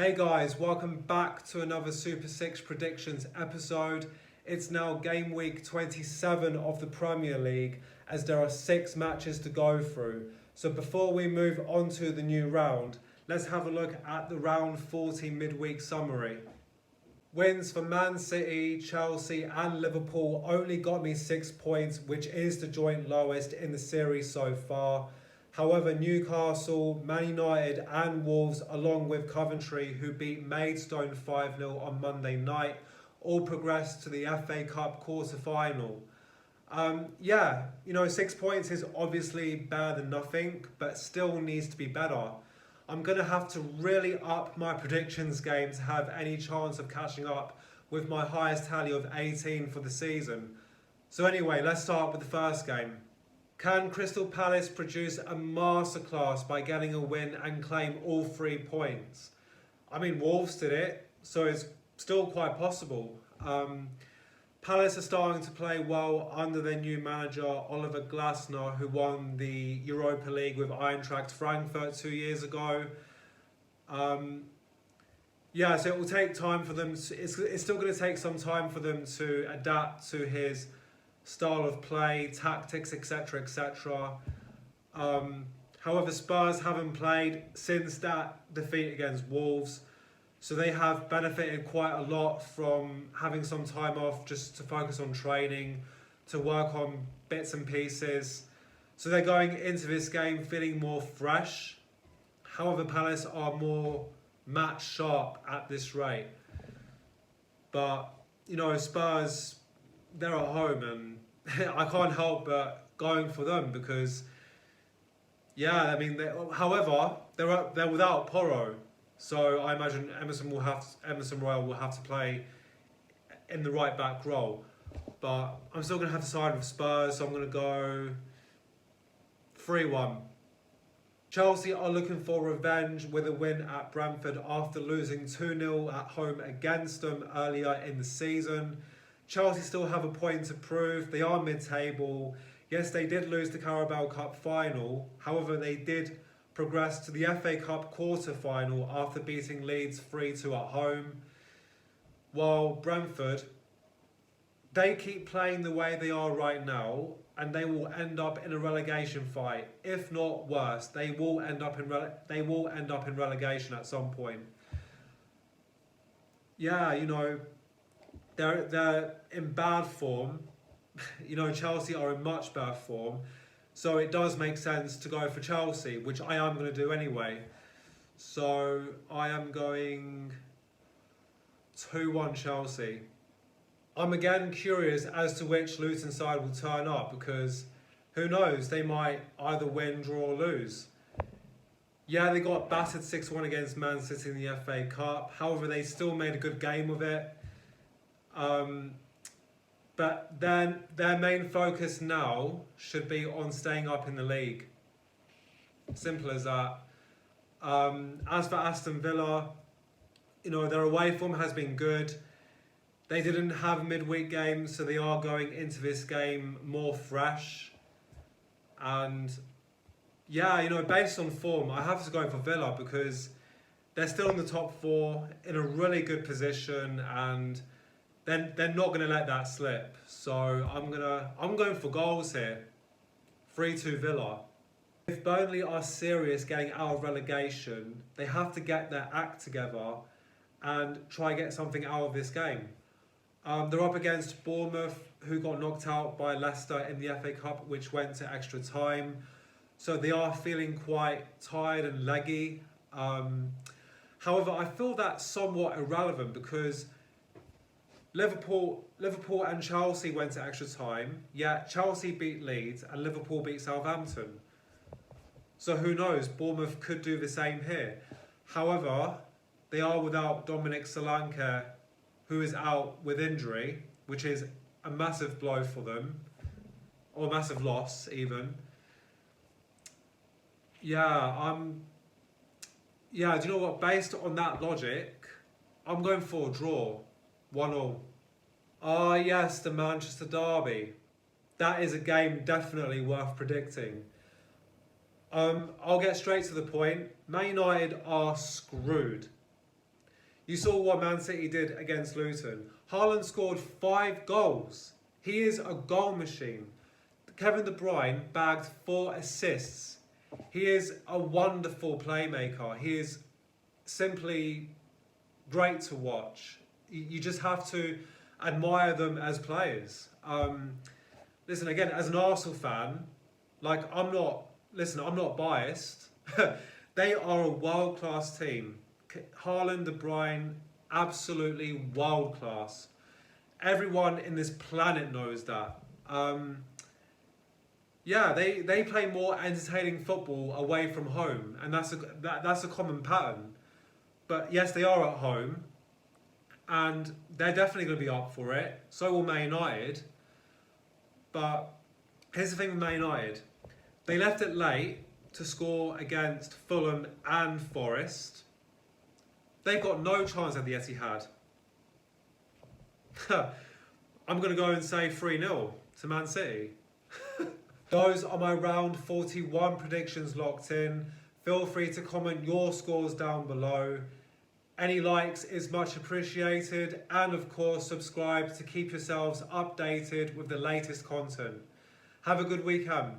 Hey guys, welcome back to another Super 6 predictions episode. It's now game week 27 of the Premier League as there are 6 matches to go through. So before we move on to the new round, let's have a look at the round 40 midweek summary. Wins for Man City, Chelsea and Liverpool only got me 6 points, which is the joint lowest in the series so far. However, Newcastle, Man United and Wolves, along with Coventry, who beat Maidstone 5-0 on Monday night, all progressed to the FA Cup quarter-final. 6 points is obviously better than nothing, but still needs to be better. I'm going to have to really up my predictions game to have any chance of catching up with my highest tally of 18 for the season. So anyway, let's start with the first game. Can Crystal Palace produce a masterclass by getting a win and claim all 3 points? I mean, Wolves did it, so it's still quite possible. Palace are starting to play well under their new manager, Oliver Glasner, who won the Europa League with Eintracht Frankfurt 2 years ago. So it will take time for them. It's still going to take some time for them to adapt to his style of play, tactics, etc., etc. However, Spurs haven't played since that defeat against Wolves, so they have benefited quite a lot from having some time off just to focus on training, to work on bits and pieces. So they're going into this game feeling more fresh. However, Palace are more match sharp at this rate. But, Spurs, they're at home and I can't help but going for them because, however, they're without Porro. So I imagine Emerson Royal will have to play in the right back role. But I'm still going to have to side with Spurs, so I'm going to go 3-1. Chelsea are looking for revenge with a win at Brentford after losing 2-0 at home against them earlier in the season. Chelsea still have a point to prove. They are mid-table. Yes, they did lose the Carabao Cup final. However, they did progress to the FA Cup quarter-final after beating Leeds 3-2 at home. While Brentford, they keep playing the way they are right now and they will end up in a relegation fight. If not worse, they will end up in relegation at some point. They're in bad form. Chelsea are in much better form. So it does make sense to go for Chelsea, which I am going to do anyway. So I am going 2-1 Chelsea. I'm again curious as to which Luton side will turn up because who knows, they might either win, draw or lose. Yeah, they got battered 6-1 against Man City in the FA Cup. However, they still made a good game of it. But then their main focus now should be on staying up in the league. Simple as that. As for Aston Villa, their away form has been good. They didn't have midweek games, so they are going into this game more fresh. And based on form, I have to go for Villa because they're still in the top 4 in a really good position and they're not going to let that slip. So I'm going for goals here. 3-2 Villa. If Burnley are serious getting out of relegation, they have to get their act together and try get something out of this game. They're up against Bournemouth, who got knocked out by Leicester in the FA Cup, which went to extra time. So they are feeling quite tired and leggy. However, I feel that's somewhat irrelevant because Liverpool and Chelsea went to extra time, yet Chelsea beat Leeds and Liverpool beat Southampton. So who knows, Bournemouth could do the same here. However, they are without Dominic Solanke, who is out with injury, which is a massive blow for them, or a massive loss even. Do you know what? Based on that logic, I'm going for a draw. 1-1. Ah, yes, the Manchester Derby. That is a game definitely worth predicting. I'll get straight to the point. Man United are screwed. You saw what Man City did against Luton. Haaland scored 5 goals. He is a goal machine. Kevin De Bruyne bagged 4 assists. He is a wonderful playmaker. He is simply great to watch. You just have to admire them as players. Listen, again, as an Arsenal fan, like I'm not biased. They are a world-class team. Haaland, De Bruyne, absolutely world-class. Everyone in this planet knows that. Yeah, they play more entertaining football away from home, and that's a common pattern. But yes, they are at home, and they're definitely going to be up for it. So will Man United. But here's the thing with Man United. They left it late to score against Fulham and Forest. They've got no chance at the Etihad. I'm going to go and say 3-0 to Man City. Those are my round 41 predictions locked in. Feel free to comment your scores down below. Any likes is much appreciated, and of course subscribe to keep yourselves updated with the latest content. Have a good weekend.